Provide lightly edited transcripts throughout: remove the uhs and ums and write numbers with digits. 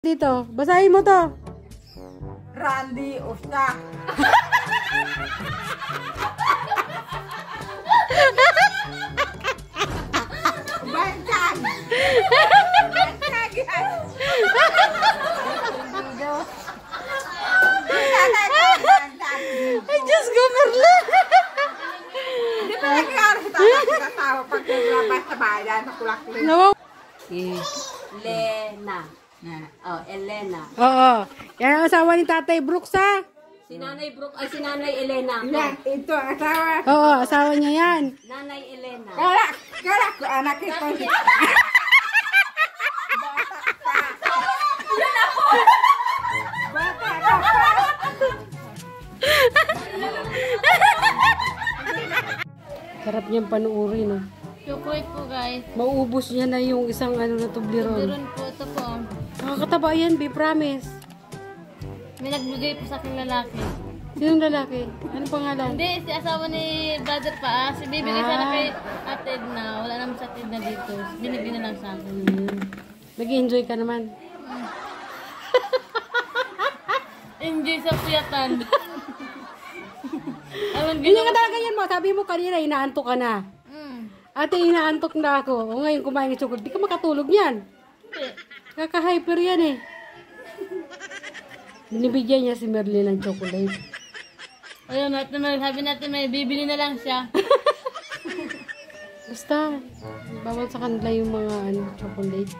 Dito, basahin mo to. Randy Usta. Bantag. Bantag yan. Ay, Diyos ko, Merla. Di ba nagkakaroon sa tao pag naglabas sa bayan sa kulakli? No. Lena. Oh, Elena. Oo. Yan ang asawa ni Tatay Brooks, ha? Si Nanay Brooke, ay si Nanay Elena. Yan, ito ang asawa. Oo, asawa niya yan. Nanay Elena. Kala ko anak ito. Bata ka pa. Sarap niyang panuuri, no? Chocolate po guys. Mauubos niya na yung isang ano na tubliron. Meron po ito po. Nakakataba yan, be, promise. May nagbigay po sa akin lalaki. Sinong lalaki? Ano pangalan? Hindi, si asawa ni brother pa. Si bibigay sana kay Ate Edna. Wala naman sa Ate Edna dito. Binigay na lang sa akin. Nag-enjoy ka naman. Enjoy sa piyatan. Alam Hindi ka talaga yan mo. Sabi mo kanina, inaantok ka na. Ate, inaantok na ako. O ngayon, kumain ng chocolate. Di ka makatulog yan. Kaka-hyper yan eh. Binibigyan niya si Merlin ng chocolate. Ayun, sabi natin may bibili na lang siya. Basta, bawal sa kanila yung mga chocolate.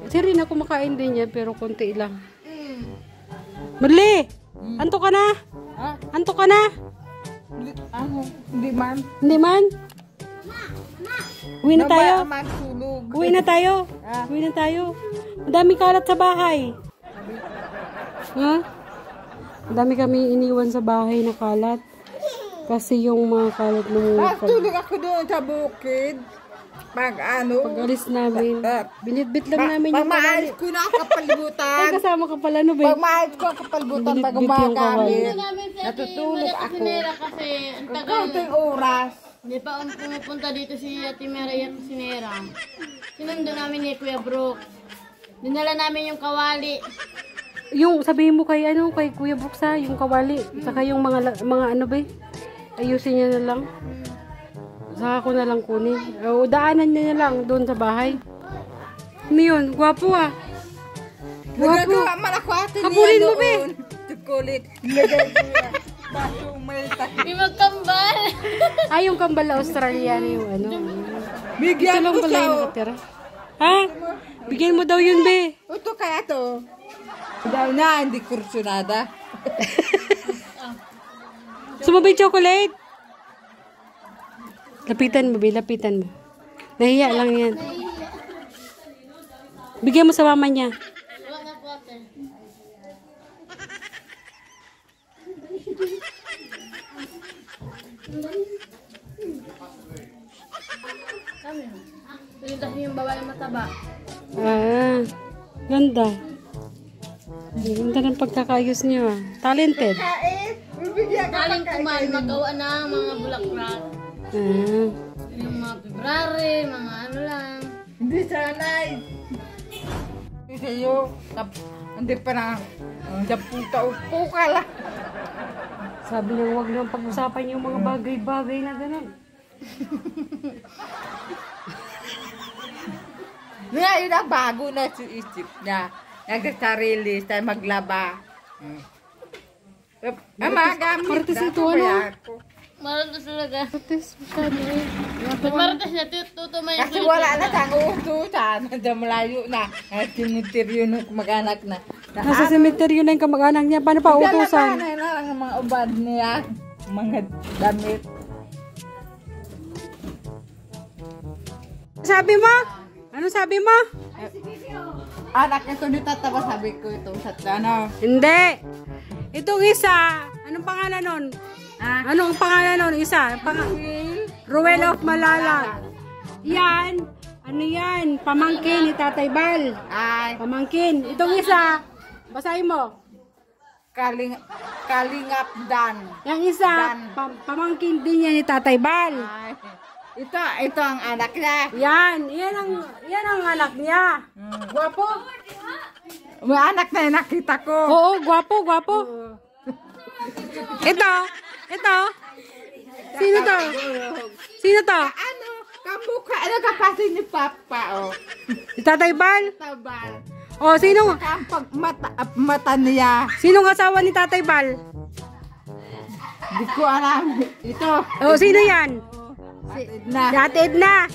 Kasi rin ako makain din yan, pero konti lang. Merli! Antok ka na? Ha? Antok ka na? Ano? Hindi man. Hindi man? Uwi na tayo? Matulog. Uwi na tayo? Uwi na tayo? Madaming kalat sa bahay. Ha? Madami kami iniwan sa bahay na kalat. Kasi yung mga kalat nung Matulog ako doon sa bukid. Pag ano? pag-alis namin. Binitbit lang namin yung Pag-maalis ko na kapalibutan. Ay, kasama ka pala, no, babe? Pag-maalis ko ang kapalibutan pag Binitbit yung umagamit. Namin si Ate Natutulog ako. Kusinera kasi ang tagal. Kaunting oras. Hindi pa pumupunta dito si Ate Maria Kusinera. Sinundo namin ni Kuya Brooke. Dinala namin yung kawali. Yung sabihin mo kay kay Kuya Brooks, ha, yung kawali, saka yung mga ano ba? Ayusin niya na lang. Saka ko na lang kunin. O daanan niya na lang doon sa bahay. Ano yun? Gwapo, ah. Gwapo. Nagagawa man ako atin Habulin mo, be. Tukulit. Nagagawa ko yan. Baso may tahi. Di magkambal. Ay, yung kambal na Australiano yung ano. Bigyan Ito lang ko pala siya. yung nakatira. Ha? Bigyan mo daw yun, be. Ito kaya to. Daw na, hindi kursunada. Sumabay chocolate. Lapitan mo, be. Lapitan mo. Nahiya lang yan. Bigyan mo sa mama niya. Wala nga po ate. Kami. Pinuntas niyo yung babae mataba. Ah, ganda. Ganda ng pagkakayos niyo, ah. Talented. Kain, bibigyan ka Galing pa kuman, magawa na mga bulaklak. Ah. Yung mga February, mga ano lang. Hindi sanay. Sa'yo, hindi pa na. Daputa upo ka lang. Sabi niya, huwag nang pag-usapan yung mga bagay-bagay na gano'n. Ngayon na bago na si isip niya. Nagsasarili sa maglaba. Magamit Marites na ito, ano? Maratas talaga. Marites, masyado eh. Pag maratas niya, tutumay Kasi wala na siyang utusan. Nandiyan malayo na. Simutiryo ng mag-anak na. Nasa sementeryo na yung kamag-anak niya. Paano pa utusan? Dalapan na ang mga ubad niya. Mga damit. Sabi mo? Ano sabi mo? Anak niya ito tatawa sabi ko ito sa ano. Hindi. Itong isa, anong pangalan nun? Anong pangalan nun? Isa? Ruel of Malala. Yan. Ano yan? Pamangkin ni Tatay Bal. Ay, Pamangkin. Itong isa, basahin mo. Kalingap Dan. Yung isa, Dan. pamangkin din niya ni Tatay Bal. Ay, Ito ang anak niya. Yan ang anak niya. Gwapo. May anak na yung nakita ko. Oo, gwapo. Ito. Sino to? Ano? Kamukha. Ano kapatid ni Papa, oh. Si Tatay Bal? Tabal. Oh, sino? Ang mata niya. Sinong asawa ni Tatay Bal? Di ko alam. Ito. Oh, sino yan? Na. Si Ate Edna.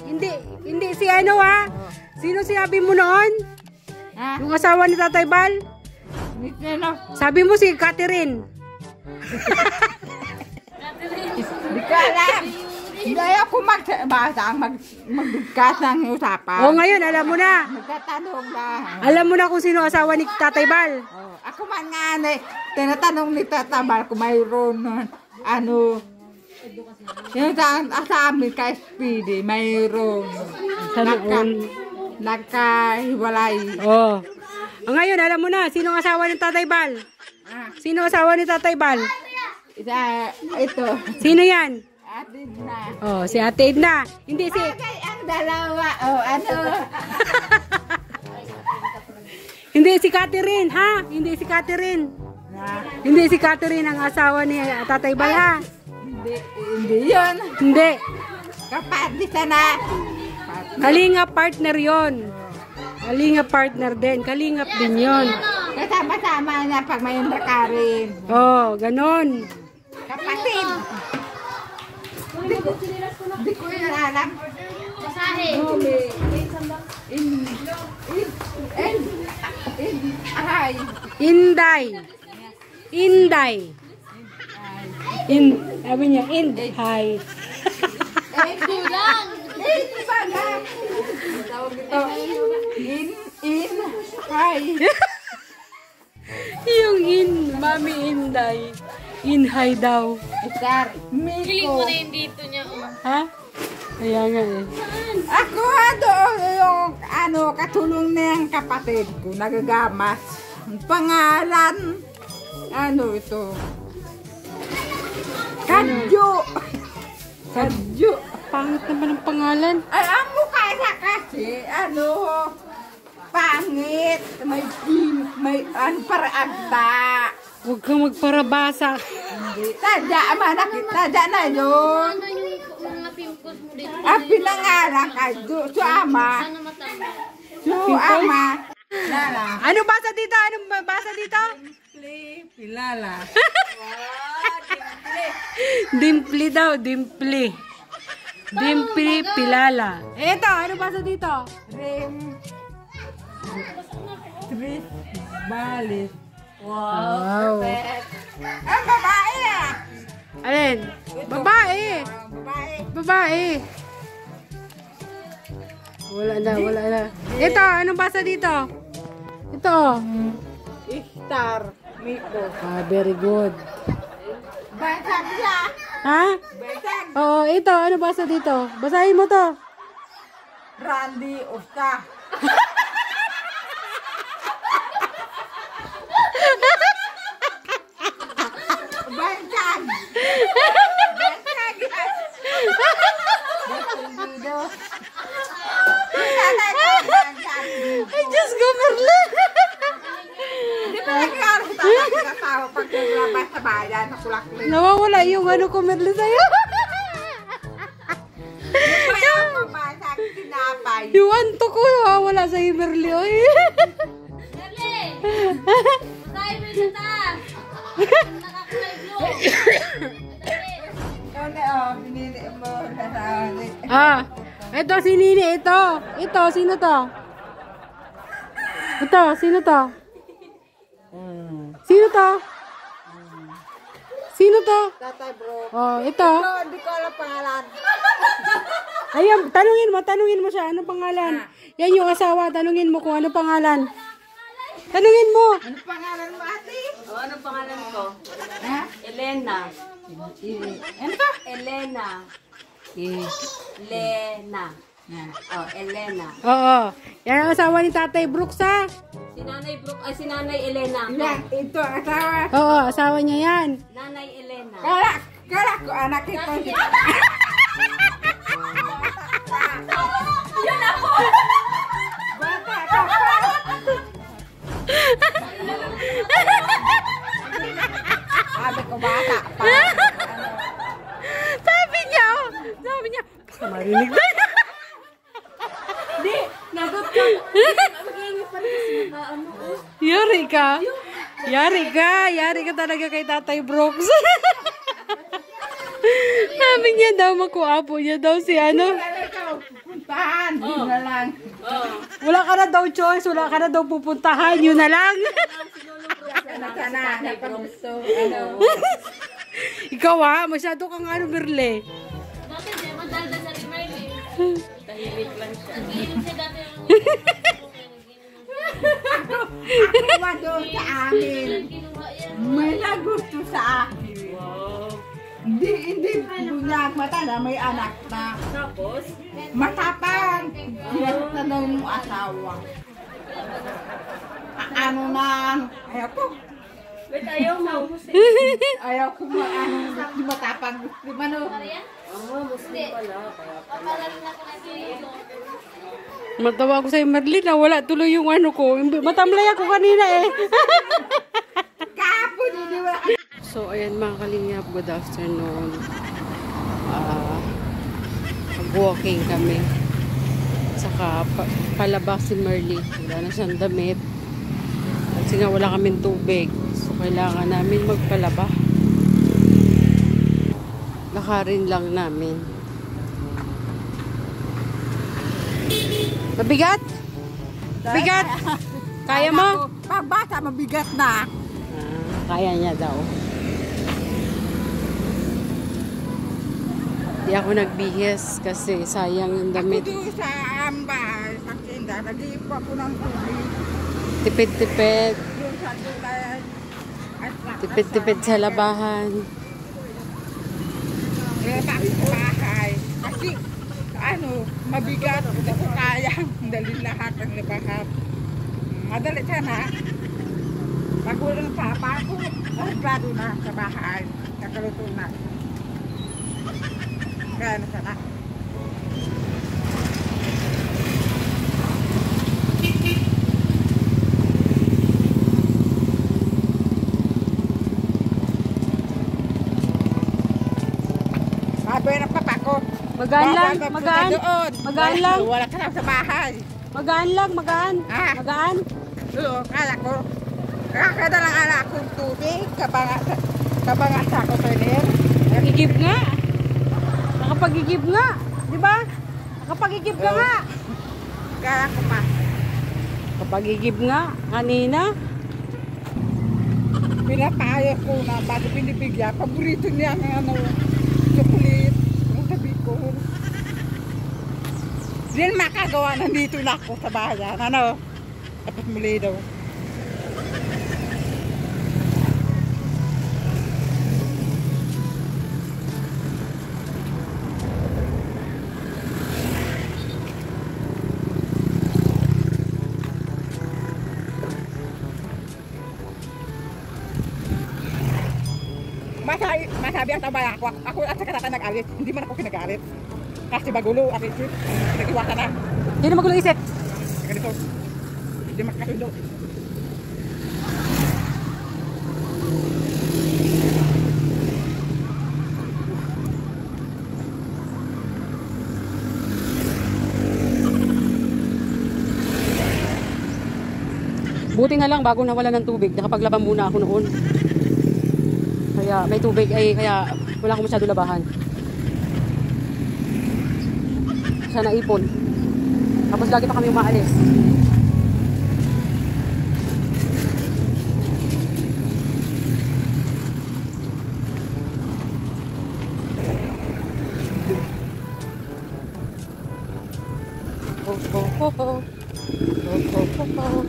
Hindi si ano ha? Sino sinabi mo noon? Ha? Yung asawa ni Tatay Bal? Ano? Sabi mo si Catherine. Di ko alam. Hindi ako magbigkas ng usapan. Oh, ngayon alam mo na. Nagtatanong na. Alam mo na kung sino asawa ni Tatay Bal. Oh, ako man nga tinatanong ni Tata Bal kung mayroon ano. Yung sa amin kay Speedy, mayroon. Sa noon. Nagkahiwalay. Oh. Ngayon alam mo na sino asawa ni Tatay Bal. Sino asawa ni Tatay Bal? Ito. Sino yan? Atin na. Oh, si Ate Edna. Hindi si... Bagay ang dalawa. Oh, ano? Hindi si Catherine, ha? Hindi si Catherine. Hindi si Catherine ang asawa ni Tatay Bal, ha? Hindi yun. Hindi. Kapatid na. Kalingap partner yon. Kalingap partner din. Kalingap din yon. Kasama-sama na pag may rin. Oh, ganon. Kapatid. Hindi ko yun alam. Basahin. Ay. Inday. Sabi niya, Inday. Kulang. Hi. Yung Mami Inday. Inhay daw. Sir, Piling mo Miko. na yung dito niya. Oh. Ha? Kaya nga eh. Ako yung katulong niyang kapatid ko, nagagamas. Ang pangalan, ano ito? Kadyo. Kadyo. Pangit naman ang pangalan. Ay, ang mukha niya kasi, pangit. May paragta. Huwag kang magparabasa. Tadya na yun. Ano yung mga pimples mo dito? Ang pinangalan kadyo. Su ama. Sana matanda. Su ama. Lala. Ano basa dito? Anong basa dito? Pilala. Dimpli daw, dimpli. Dimpli Pilala. Eto, ano basa dito? Tris Balis. Wow. Ang babae ah. Alin? Babae. Babae. Babae. Wala na. Ito, anong basa dito? Ito. Star. Miko. Very good. Basag siya. Ha? Basag. Oo, ito, ano basa dito? Basahin mo to. Randy Osta. Basag. Basag. Ay, Diyos ko, Merlin. Di ba nagkakaroon pag naglabas sa bayan sa Kulakli? Nawawala yung ano ko, Merlin, sa'yo. Kaya pumasag tinapay. Yung anto ko, nawawala sa'yo, Merlin. Oy. Merle! Basahin mo yung taas. Nakakulay blue. Pinili mo. Ito si Nini, ito. Ito, sino to? Ito, sino to? Sino to? Sino to? Tatay bro. Oh, ito. Hindi ko alam pangalan. Ayun, tanungin mo siya, ano pangalan? Yan yung asawa, tanungin mo kung ano pangalan. Tanungin mo. Ano pangalan mo ate? O, anong pangalan ko? Ha? Elena. Ano to? Elena. Lena. Oh, Elena. Oo. Yan ang asawa ni Tatay Brooks, ha? Si Nanay Brooke, ay si Nanay Elena. Yan, ito asawa. Oo, asawa niya yan. Nanay Elena. Kala ko anak ito. pa. Yan ako. Bata ka pa. Sabi ko bata pa. Sabi niya, baka marinig na. Hindi, nagot ka. Magiging pa rin kasi ano. Yari ka. Yari ka talaga kay Tatay Brooks. Sabi niya daw, makuapo niya daw si ano. Puntahan, yun na lang. Wala ka na daw choice, wala ka na daw pupuntahan, yun na lang. Sana, napag-gusto. Ano? Ikaw masyado kang ano, Berle. Dati siya, madalda sa Rimay. Tahimik lang siya. Nag-inom siya dati. Ako doon sa amin. Kinuha yan. May nagusto sa akin. Hindi bunyag mata na may anak na. Tapos, Matapang. Tinatanong mo asawa. Ano na, ayaw ko. wait, ayaw mo. Ayaw ko di matapang. Di mano. Muslim pala. Papalarin ako na siya. Matawa ko sa'yo, Merlin, wala tuloy yung ano ko. Matamlay ako kanina eh. Kapon, hindi wala. So, ayan mga kalingap, good afternoon. Walking kami. Saka palabas si Merly. Wala na siyang damit. Kasi nga wala kaming tubig. So, kailangan namin magpalaba. Lakarin lang namin. Mabigat? Bigat? Kaya mo? Pagbata, mabigat na. Kaya niya daw. Di ako nagbihis kasi sayang yung damit. Ako doon sa ambay, sa kinda, nag-iipo ako ng tubig. Tipid-tipid. Doon sa tulay. Tipid-tipid sa labahan. Kaya tayo sa bahay. Kasi, mabigat. Hindi ko kaya. Dali lahat ang labahan. Madali sana. Pag walang papa ako, arreglado na sa bahay. Nakaluto na. Kaya na sana. Sabi ng papa ko, Magaan lang, bawal magpunta magaan. doon. Magaan lang. Wala ka lang sa bahay. Magaan lang, magaan. Ah. Magaan. Oo, kaya ko. Kakada lang anak kong tubig, kabangat sa ako pwede. Nakigib nga. Nakapagigib nga. Di ba? Nakapagigib ka nga. Kaya ko pa. Nakapagigib nga. Kanina. Pinapayo ko na bago pinibigyan. Paborito niya ang chocolate. Ang sabi ko. Hindi makagawa, nandito na ako sa bayan. Tapos muli daw. Masabi ang tabay ako. Ako at saka nag-alit. Hindi man ako kinagalit. Kasi bagulo at isip. Nag-iwasan na. Hindi na magulo isip. Ganito. Hindi makasundo. Buti na lang bago nawala ng tubig, nakapaglaban muna ako noon. Kaya may tubig kaya wala akong masyado labahan. Siya naipon. Tapos lagi pa kami umaalis. Ho ho ho ho. Ho ho ho ho.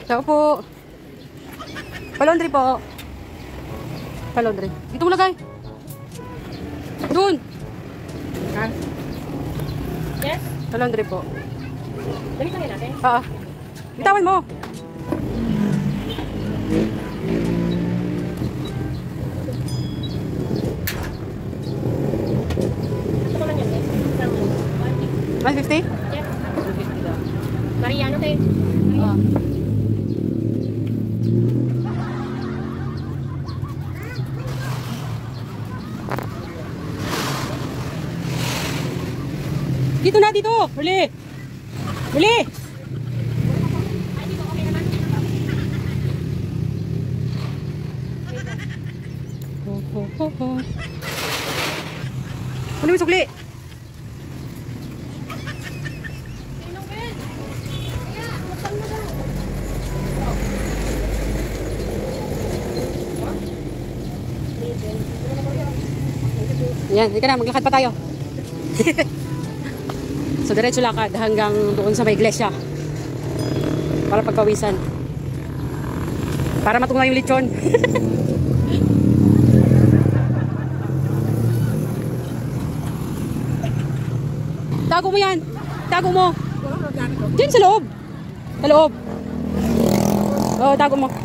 Ciao po. Palondri po. Palondri. Dito mo lagay. Doon. Ha? Yes? Palondri po. Dali kami natin. Bitawan mo. Ito ko lang yan, eh. Isang 150? Yes. 150 daw. Mariano, te. Dito na, dito. Huli. Huli. Huli mo sukli. Yan, hindi ka na, maglakad pa tayo. So, diretso lakad hanggang doon sa may iglesia. Para pagpawisan. Para matunga yung lechon. Tago mo yan. Tago mo. Diyan sa loob. Sa loob. Oo, tago mo.